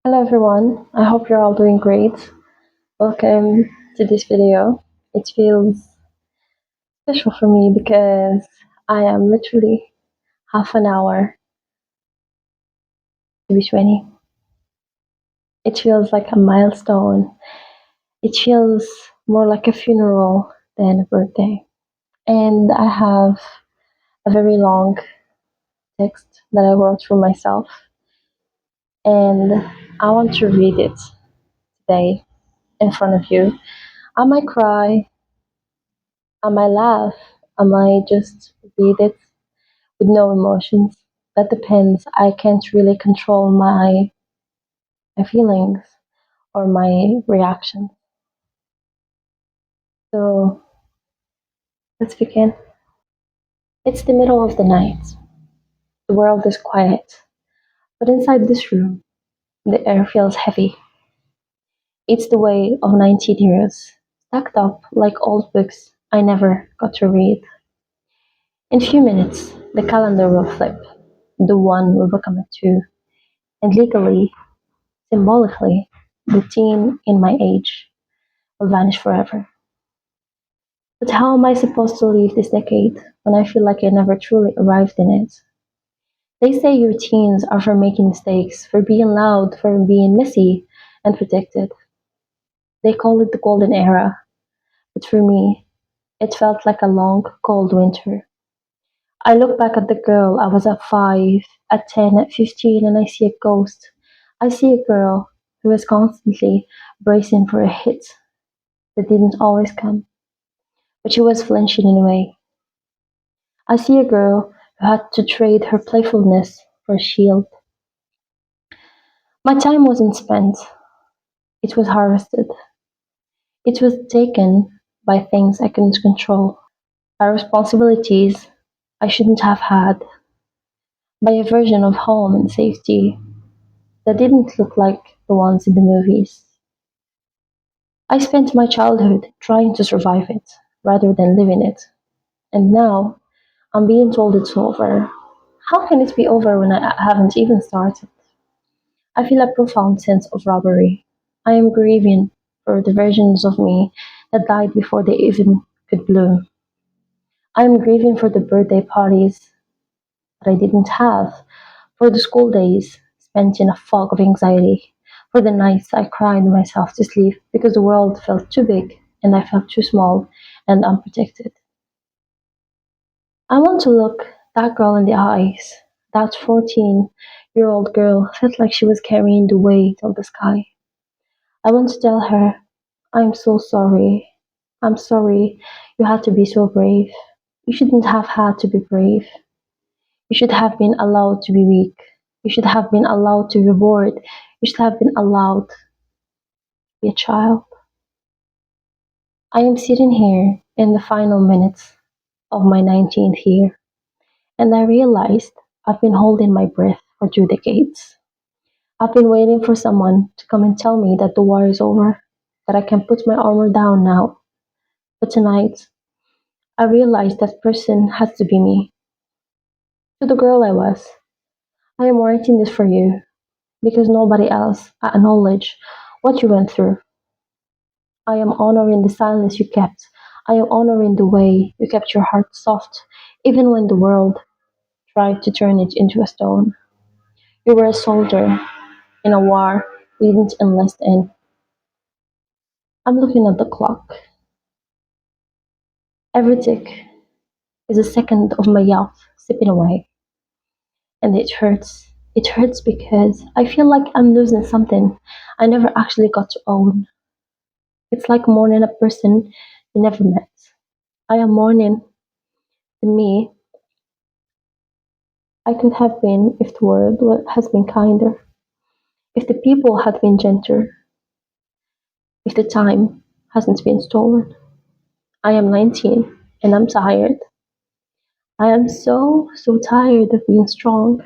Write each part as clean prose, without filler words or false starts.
Hello everyone, I hope you're all doing great. Welcome to this video. It feels special for me because I am literally half an hour to be 20. It feels like a milestone. It feels more like a funeral than a birthday. And I have a very long text that I wrote for myself, and I want to read it today in front of you. I might cry, I might laugh, I might just read it with no emotions. That depends. I can't really control my feelings or my reaction. So let's begin. It's the middle of the night. The world is quiet, but inside this room, the air feels heavy. It's the weight of 19 years, stacked up like old books I never got to read. In a few minutes, the calendar will flip. The one will become a two, and legally, symbolically, the teen in my age will vanish forever. But how am I supposed to leave this decade when I feel like I never truly arrived in it? They say your teens are for making mistakes, for being loud, for being messy and protected. They call it the golden era, but for me, it felt like a long, cold winter. I look back at the girl I was at 5, at 10, at 15, and I see a ghost. I see a girl who was constantly bracing for a hit that didn't always come, but she was flinching anyway. I see a girl who had to trade her playfulness for a shield. My time wasn't spent, it was harvested. It was taken by things I couldn't control, by responsibilities I shouldn't have had, by a version of home and safety that didn't look like the ones in the movies. I spent my childhood trying to survive it rather than live in it, and now I'm being told it's over. How can it be over when I haven't even started? I feel a profound sense of robbery. I am grieving for the versions of me that died before they even could bloom. I am grieving for the birthday parties that I didn't have, for the school days spent in a fog of anxiety, for the nights I cried myself to sleep because the world felt too big and I felt too small and unprotected. I want to look that girl in the eyes. That 14-year-old girl felt like she was carrying the weight of the sky. I want to tell her, I'm so sorry. I'm sorry you had to be so brave. You shouldn't have had to be brave. You should have been allowed to be weak. You should have been allowed to be bored. You should have been allowed to be a child. I am sitting here in the final minutes of my 19th year, and I realized I've been holding my breath for 2 decades. I've been waiting for someone to come and tell me that the war is over, that I can put my armor down now. But tonight, I realized that person has to be me. To the girl I was, I am writing this for you because nobody else acknowledged what you went through. I am honoring the silence you kept. I am honoring the way you kept your heart soft, even when the world tried to turn it into a stone. You were a soldier in a war you didn't enlist in. I'm looking at the clock. Every tick is a second of my youth slipping away. And it hurts. It hurts because I feel like I'm losing something I never actually got to own. It's like mourning a person you never met. I am mourning the me I could have been if the world has been kinder, if the people had been gentler, if the time hasn't been stolen. I am 19 and I'm tired. I am so tired of being strong.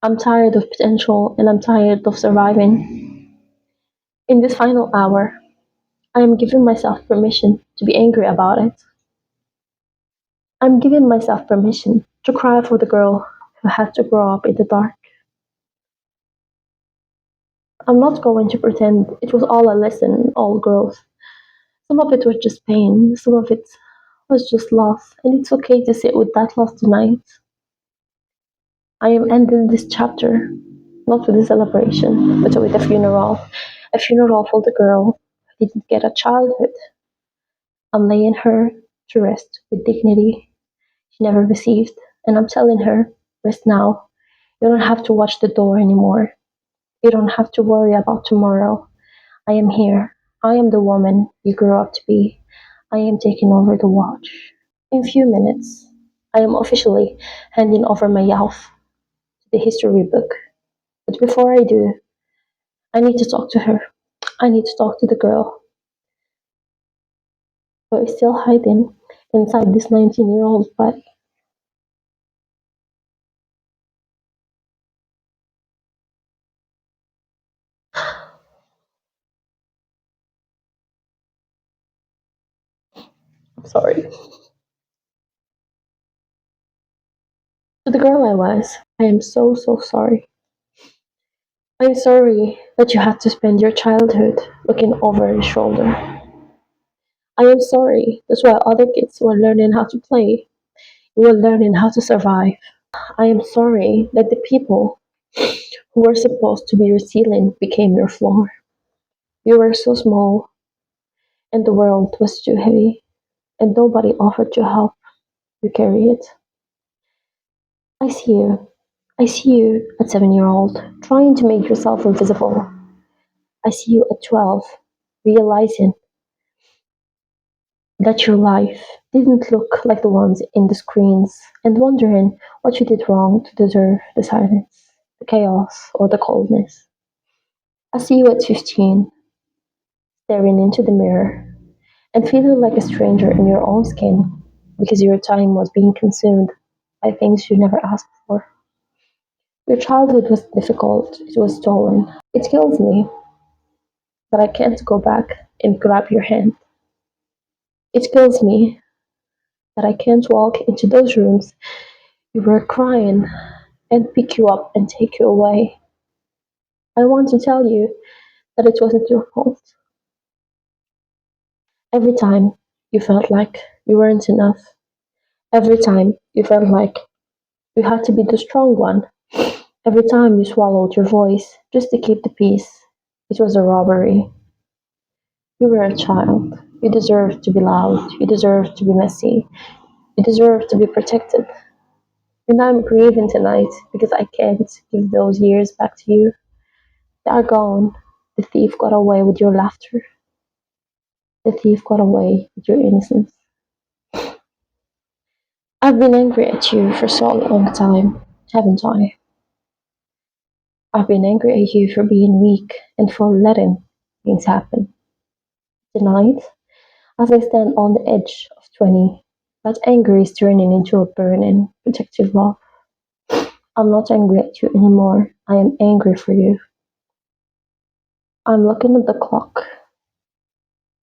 I'm tired of potential and I'm tired of surviving. In this final hour, I am giving myself permission to be angry about it. I'm giving myself permission to cry for the girl who had to grow up in the dark. I'm not going to pretend it was all a lesson, all growth. Some of it was just pain, some of it was just loss, and it's okay to sit with that loss tonight. I am ending this chapter, not with a celebration, but with a funeral. A funeral for the girl who didn't get a childhood. I'm laying her to rest with dignity she never received, and I'm telling her, rest now. You don't have to watch the door anymore. You don't have to worry about tomorrow. I am here. I am the woman you grew up to be. I am taking over the watch. In a few minutes, I am officially handing over my Yalf to the history book. But before I do, I need to talk to her. I need to talk to the girl who is still hiding inside this 19-year-old body. I'm sorry. To the girl I was, I am so, so sorry. I'm sorry that you had to spend your childhood looking over your shoulder. I am sorry that while other kids were learning how to play, you were learning how to survive. I am sorry that the people who were supposed to be your ceiling became your floor. You were so small, and the world was too heavy, and nobody offered to help you carry it. I see you. I see you at 7 year old, trying to make yourself invisible. I see you at 12, realizing that your life didn't look like the ones in the screens, and wondering what you did wrong to deserve the silence, the chaos, or the coldness. I see you at 15, staring into the mirror and feeling like a stranger in your own skin because your time was being consumed by things you never asked for. Your childhood was difficult, it was stolen. It kills me that I can't go back and grab your hand. It kills me that I can't walk into those rooms you were crying and pick you up and take you away. I want to tell you that it wasn't your fault. Every time you felt like you weren't enough, every time you felt like you had to be the strong one, every time you swallowed your voice just to keep the peace, it was a robbery. You were a child. You deserved to be loud. You deserved to be messy. You deserved to be protected. And I'm grieving tonight because I can't give those years back to you. They are gone. The thief got away with your laughter. The thief got away with your innocence. I've been angry at you for so long time, haven't I? I've been angry at you for being weak and for letting things happen. Tonight, as I stand on the edge of 20, that anger is turning into a burning, protective love. I'm not angry at you anymore. I am angry for you. I'm looking at the clock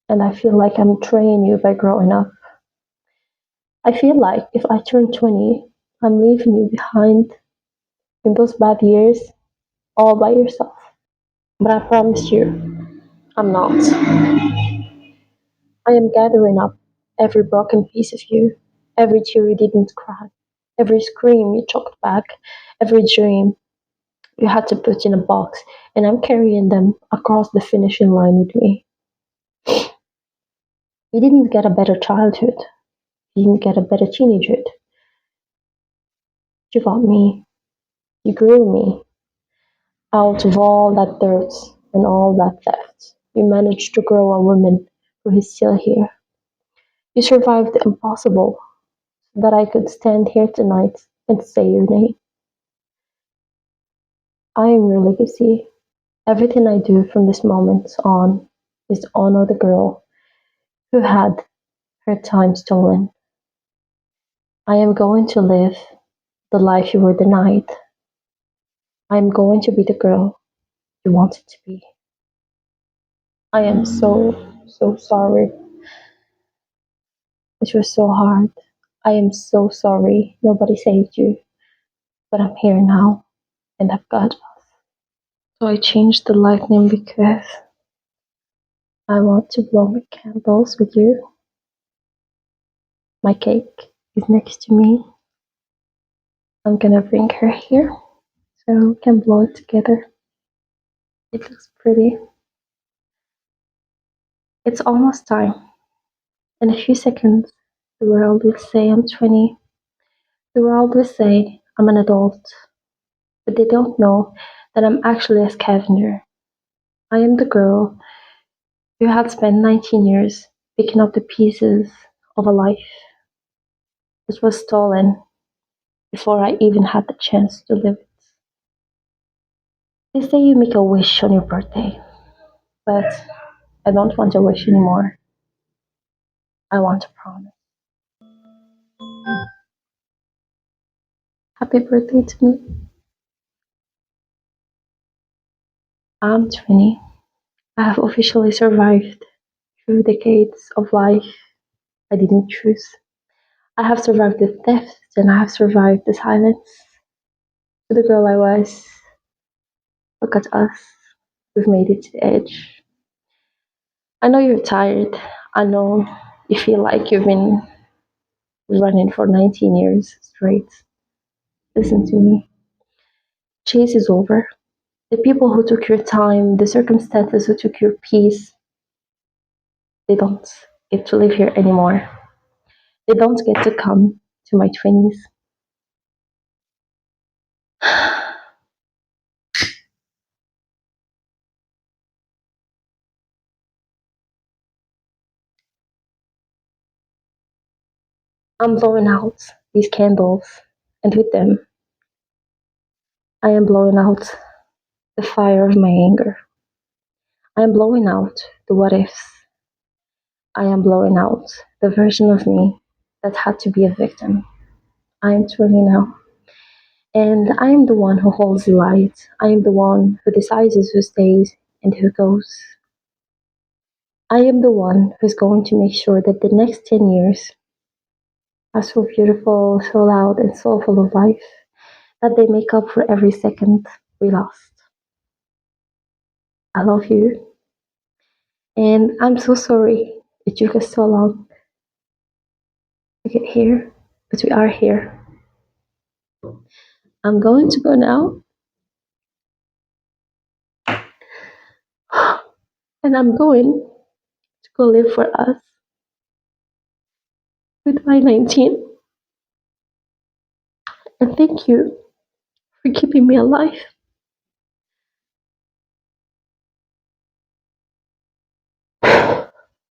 and I feel like I'm betraying you by growing up. I feel like if I turn 20, I'm leaving you behind in those bad years all by yourself. But I promise you, I'm not. I am gathering up every broken piece of you, every tear you didn't cry, every scream you choked back, every dream you had to put in a box, and I'm carrying them across the finishing line with me. You didn't get a better childhood. You didn't get a better teenagehood. You got me. You grew me out of all that dirt and all that theft. You managed to grow a woman who is still here. You survived the impossible so that I could stand here tonight and say your name. I am your legacy. Everything I do from this moment on is to honor the girl who had her time stolen. I am going to live the life you were denied. I am going to be the girl you wanted to be. I am so, so sorry. It was so hard. I am so sorry nobody saved you, but I'm here now and I've got us. So I changed the lightning because I want to blow my candles with you. My cake is next to me. I'm gonna bring her here so we can blow it together. It looks pretty. It's almost time. In a few seconds, the world will say I'm 20. The world will say I'm an adult. But they don't know that I'm actually a scavenger. I am the girl who had spent 19 years picking up the pieces of a life that was stolen before I even had the chance to live it. They say you make a wish on your birthday, but I don't want a wish anymore. I want a promise. Happy birthday to me. I'm 20. I have officially survived through decades of life I didn't choose. I have survived the theft and I have survived the silence. To the girl I was, look at us. We've made it to the edge. I know you're tired. I know you feel like you've been running for 19 years straight. Listen to me. Chase is over. The people who took your time, the circumstances who took your peace, they don't get to live here anymore. They don't get to come to my 20s. I'm blowing out these candles, and with them, I am blowing out the fire of my anger. I am blowing out the what ifs. I am blowing out the version of me that had to be a victim. I am 20 now, and I am the one who holds the light. I am the one who decides who stays and who goes. I am the one who's going to make sure that the next 10 years are so beautiful, so loud, and so full of life that they make up for every second we lost. I love you, and I'm so sorry it took us so long to get here, but we are here. I'm going to go now, and I'm going to go live for us with my 19. And thank you for keeping me alive.